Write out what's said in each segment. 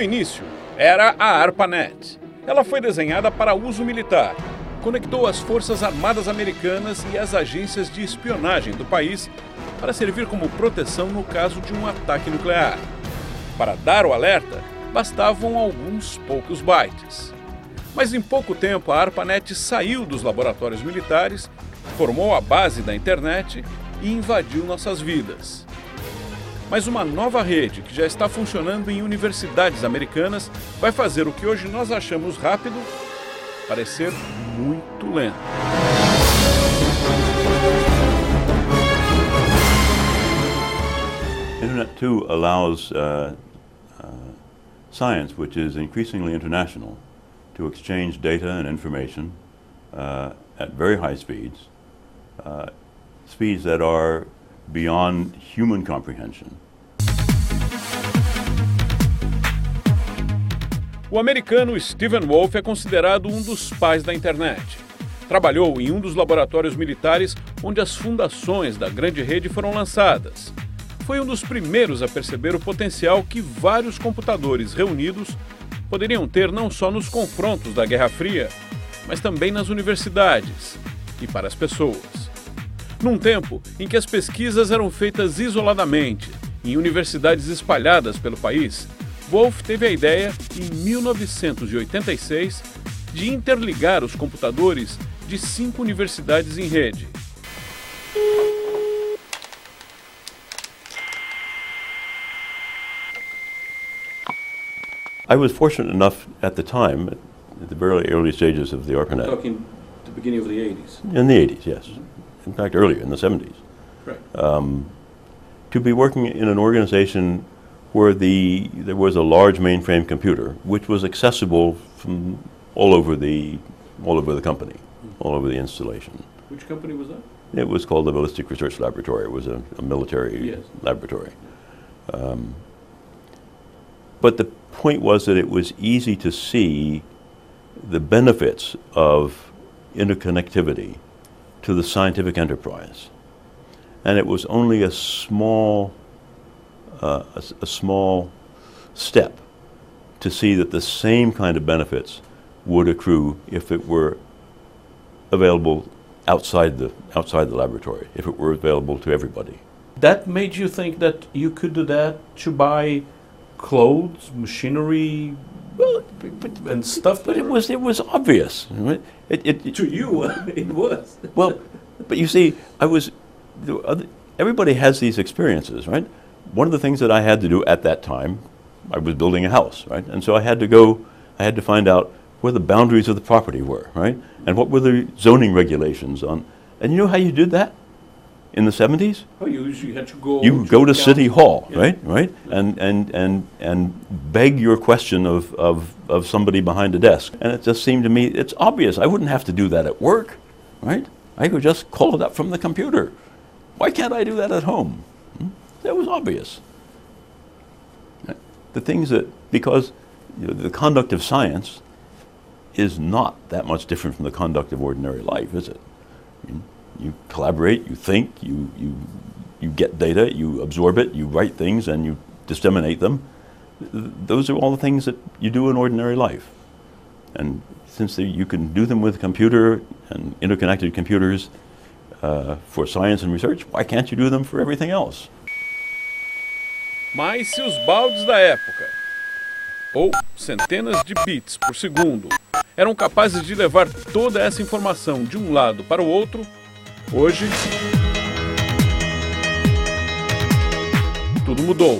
início, era a ARPANET. Ela foi desenhada para uso militar. Conectou as Forças Armadas Americanas e as agências de espionagem do país para servir como proteção no caso de um ataque nuclear. Para dar o alerta, bastavam alguns poucos bytes. Mas em pouco tempo a ARPANET saiu dos laboratórios militares, formou a base da internet e invadiu nossas vidas. Mas uma nova rede que já está funcionando em universidades americanas vai fazer o que hoje nós achamos rápido parecer muito lento. Internet 2 allows science, which is increasingly international, to exchange data and information at very high speeds, speeds that are beyond human comprehension. O americano Stephen Wolf é considerado um dos pais da internet. Trabalhou em um dos laboratórios militares onde as fundações da grande rede foram lançadas. Foi um dos primeiros a perceber o potencial que vários computadores reunidos poderiam ter não só nos confrontos da Guerra Fria, mas também nas universidades e para as pessoas. Num tempo em que as pesquisas eram feitas isoladamente, em universidades espalhadas pelo país, Wolf teve a ideia, em 1986, de interligar os computadores de 5 universidades em rede. I was fortunate enough at the time, at the very early stages of the ARPANET. Talking the beginning of the 80s. In the 80s, yes. In fact, earlier, in the 70s. Correct. To be working in an organization where there was a large mainframe computer, which was accessible from all over the company, all over the installation. Which company was that? It was called the Ballistic Research Laboratory. It was a military laboratory. But the point was that it was easy to see the benefits of interconnectivity to the scientific enterprise. And it was only a small step to see that the same kind of benefits would accrue if it were available outside the laboratory, if it were available to everybody. That made you think that you could do that to buy clothes, machinery, and stuff? But it was obvious. Right? To you, it was. Well, but you see, everybody has these experiences, right? One of the things that I had to do at that time, I was building a house, right? And so I had to find out where the boundaries of the property were, right? And what were the zoning regulations on. And you know how you did that in the 70s? Oh, you usually had to go. You go to City Hall, Yeah. right? And beg your question of somebody behind a desk. And it just seemed to me, it's obvious. I wouldn't have to do that at work, right? I could just call it up from the computer. Why can't I do that at home? That was obvious. The things that, because the conduct of science is not that much different from the conduct of ordinary life, is it? I mean, you collaborate, you think, you get data, you absorb it, you write things, and you disseminate them. Those are all the things that you do in ordinary life. And since you can do them with a computer and interconnected computers for science and research, why can't you do them for everything else? Mas se os baldes da época, ou centenas de bits por segundo, eram capazes de levar toda essa informação de um lado para o outro, hoje tudo mudou.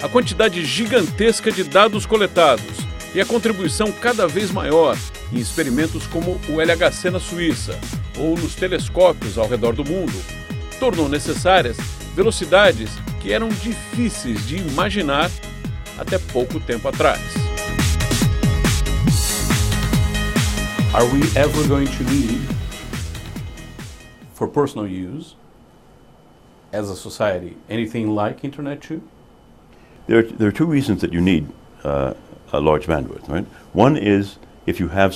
A quantidade gigantesca de dados coletados e a contribuição cada vez maior em experimentos como o LHC na Suíça ou nos telescópios ao redor do mundo tornou necessárias velocidades que eram difíceis de imaginar até pouco tempo atrás. Are we ever going to need, for personal use, as a society, anything like Internet 2? There are two reasons that you need a large bandwidth, right? One is if you have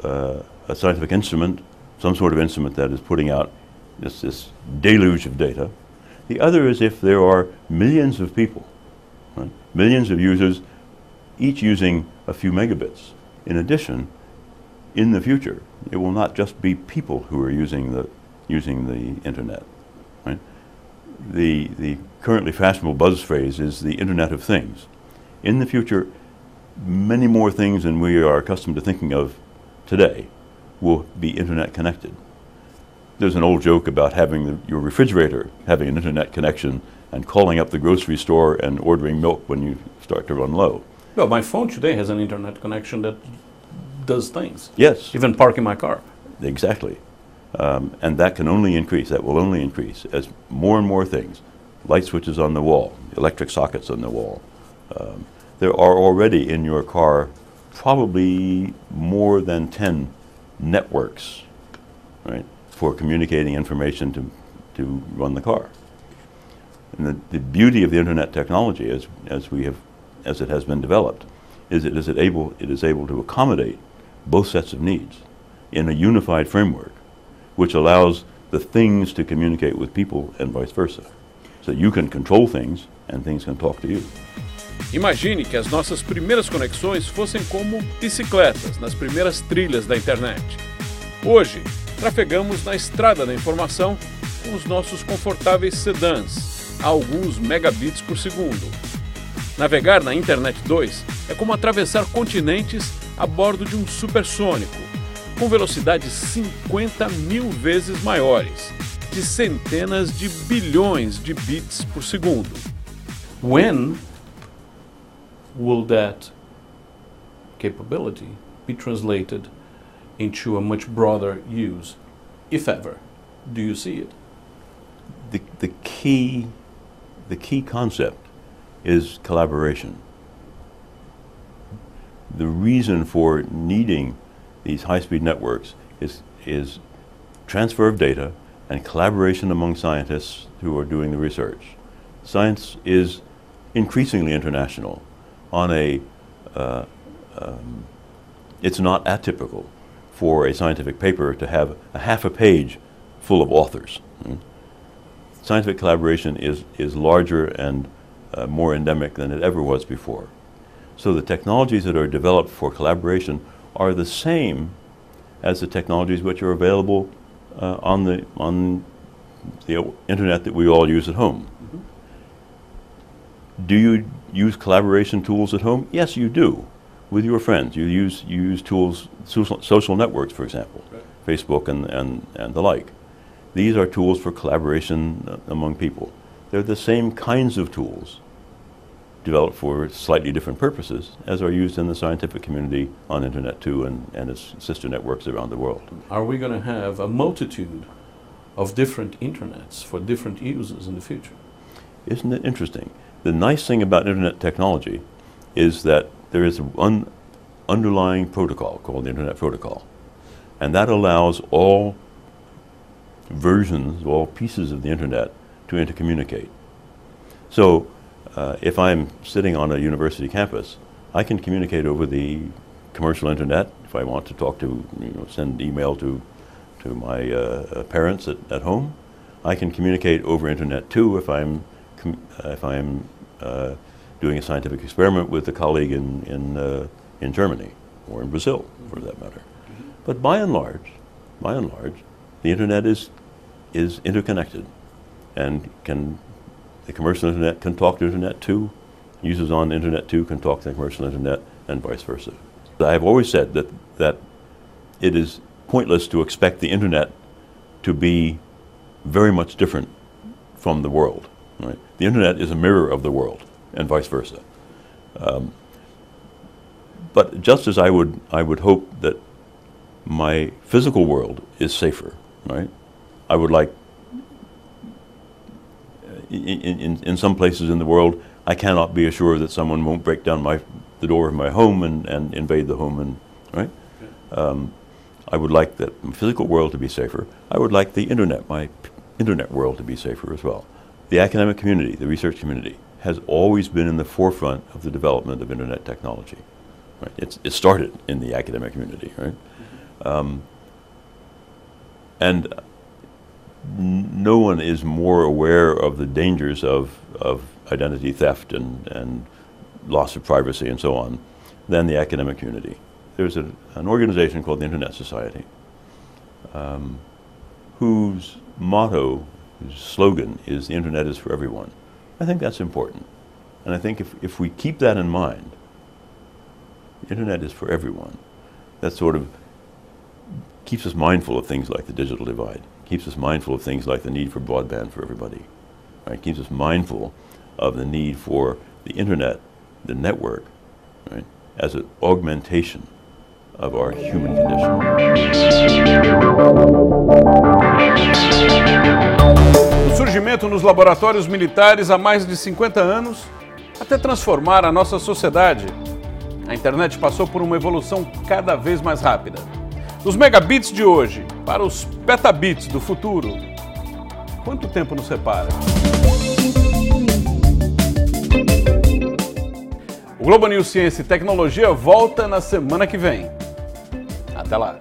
a scientific instrument, some sort of instrument that is putting out this deluge of data. The other is if there are millions of people, right? Millions of users each using a few megabits. In addition, in the future, it will not just be people who are using the internet. Right? The currently fashionable buzz phrase is the Internet of Things. In the future, many more things than we are accustomed to thinking of today will be internet connected. There's an old joke about having your refrigerator having an internet connection and calling up the grocery store and ordering milk when you start to run low. Well, my phone today has an internet connection that does things. Yes. Even parking my car. Exactly. And that can only increase, that will only increase as more and more things, light switches on the wall, electric sockets on the wall. There are already in your car probably more than 10 networks, right, for communicating information to run the car. And the beauty of the internet technology, as it has been developed, is it is able to accommodate both sets of needs in a unified framework, which allows the things to communicate with people and vice versa. So you can control things and things can talk to you. Imagine que as nossas primeiras conexões fossem como bicicletas nas primeiras trilhas da internet. Hoje, trafegamos na estrada da informação com os nossos confortáveis sedãs, a alguns megabits por segundo. Navegar na Internet 2 é como atravessar continentes a bordo de um supersônico, com velocidades 50.000 vezes maiores, de centenas de bilhões de bits por segundo. When will that capability be translated into a much broader use, if ever? Do you see it? The key concept is collaboration. The reason for needing these high-speed networks is transfer of data and collaboration among scientists who are doing the research. Science is increasingly international. It's not atypical for a scientific paper to have a half a page full of authors. Scientific collaboration is larger and more endemic than it ever was before. So the technologies that are developed for collaboration are the same as the technologies which are available on the internet that we all use at home. Mm-hmm. Do you use collaboration tools at home? Yes, you do. With your friends, you use tools, social networks, for example, right. Facebook and the like. These are tools for collaboration among people. They're the same kinds of tools developed for slightly different purposes as are used in the scientific community on Internet 2 and its sister networks around the world. Are we going to have a multitude of different internets for different uses in the future? Isn't it interesting? The nice thing about Internet technology is that there is one underlying protocol called the Internet Protocol, and that allows all versions, all pieces of the Internet to intercommunicate. So if I'm sitting on a university campus, I can communicate over the commercial Internet if I want to talk to, send email to my parents at home. I can communicate over Internet too if I'm doing a scientific experiment with a colleague in Germany or in Brazil, for that matter. But by and large, the Internet is interconnected, and the commercial Internet can talk to Internet 2, users on Internet 2 can talk to the commercial Internet, and vice versa. I have always said that it is pointless to expect the Internet to be very much different from the world. Right? The Internet is a mirror of the world, and vice versa. But just as I would hope that my physical world is safer, right? I would like, in some places in the world, I cannot be assured that someone won't break down the door of my home and invade the home, right? I would like the physical world to be safer. I would like the Internet, my Internet world, to be safer as well. The academic community, the research community, has always been in the forefront of the development of Internet technology. Right? It started in the academic community, right? And no one is more aware of the dangers of identity theft and loss of privacy and so on, than the academic community. There's an organization called the Internet Society, whose motto, whose slogan is "The Internet is for everyone." I think that's important. And I think if we keep that in mind, the Internet is for everyone, that sort of keeps us mindful of things like the digital divide, keeps us mindful of things like the need for broadband for everybody, right? Keeps us mindful of the need for the Internet, the network, right, as an augmentation of our human condition. O surgimento nos laboratórios militares há mais de 50 anos, até transformar a nossa sociedade, a internet passou por uma evolução cada vez mais rápida. Dos megabits de hoje para os petabits do futuro, quanto tempo nos separa? O Globo News Ciência e Tecnologia volta na semana que vem. Até lá!